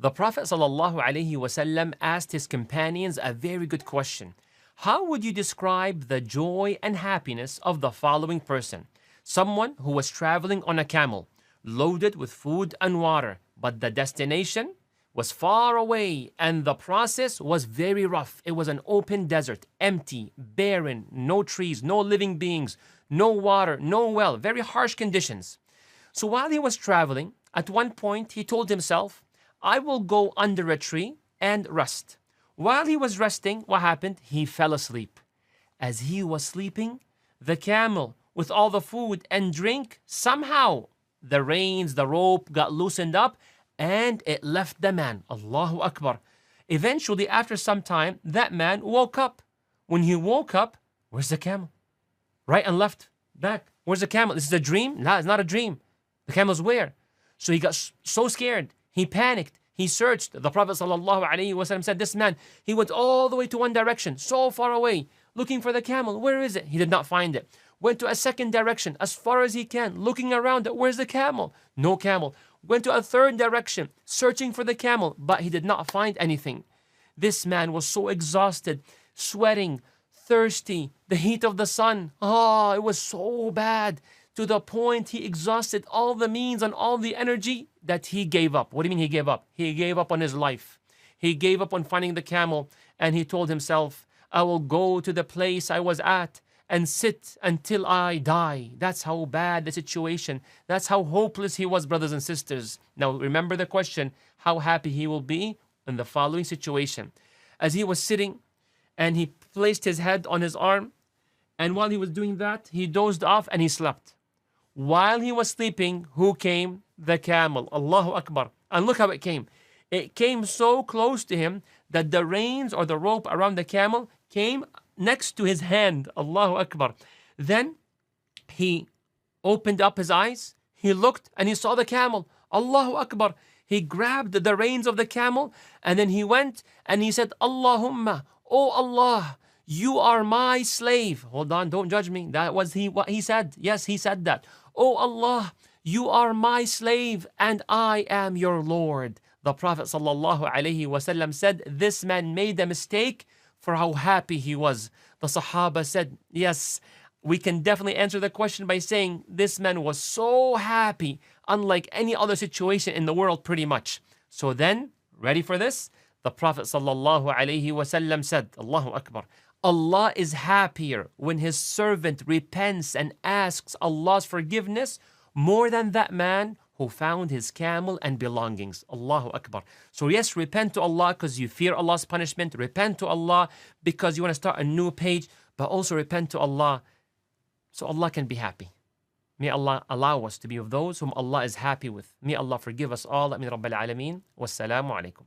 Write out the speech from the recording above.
The Prophet ﷺ asked his companions a very good question. How would you describe the joy and happiness of the following person? Someone who was traveling on a camel, loaded with food and water, but the destination was far away and the process was very rough. It was an open desert, empty, barren, no trees, no living beings, no water, no well, very harsh conditions. So while he was traveling, at one point he told himself, I will go under a tree and rest. While he was resting, what happened? He fell asleep. As he was sleeping, the camel, with all the food and drink, somehow the reins, the rope got loosened up and it left the man. Allahu Akbar. Eventually, after some time, that man woke up. When he woke up, where's the camel? Right and left, back. Where's the camel? This is a dream? No, it's not a dream. The camel's where? So he got so scared. He panicked. He searched. The Prophet ﷺ said, this man, he went all the way to one direction, so far away, looking for the camel. Where is it? He did not find it. Went to a second direction, as far as he can, looking around. Where's the camel? No camel. Went to a third direction, searching for the camel, but he did not find anything. This man was so exhausted, sweating, thirsty, the heat of the sun. Oh, it was so bad, to the point he exhausted all the means and all the energy that he gave up. What do you mean he gave up? He gave up on his life. He gave up on finding the camel, and he told himself, I will go to the place I was at and sit until I die. That's how bad the situation. That's how hopeless he was, brothers and sisters. Now remember the question, how happy he will be in the following situation. As he was sitting and he placed his head on his arm, and while he was doing that, he dozed off and he slept. While he was sleeping, who came? The camel. Allahu Akbar. And look how it came. It came so close to him that the reins or the rope around the camel came next to his hand. Allahu Akbar. Then he opened up his eyes. He looked and he saw the camel. Allahu Akbar. He grabbed the reins of the camel and then he went and he said, Allahumma, oh Allah, you are my slave. Hold on, don't judge me. That was what he said. Yes, he said that. Oh Allah, you are my slave and I am your Lord. The Prophet ﷺ said, this man made a mistake for how happy he was. The Sahaba said, yes, we can definitely answer the question by saying this man was so happy, unlike any other situation in the world pretty much. So then, ready for this? The Prophet ﷺ said, Allahu Akbar, Allah is happier when his servant repents and asks Allah's forgiveness more than that man who found his camel and belongings. Allahu Akbar. So yes, repent to Allah because you fear Allah's punishment. Repent to Allah because you want to start a new page. But also repent to Allah so Allah can be happy. May Allah allow us to be of those whom Allah is happy with. May Allah forgive us all. Amin Rabbil Alameen. Wassalamu alaikum.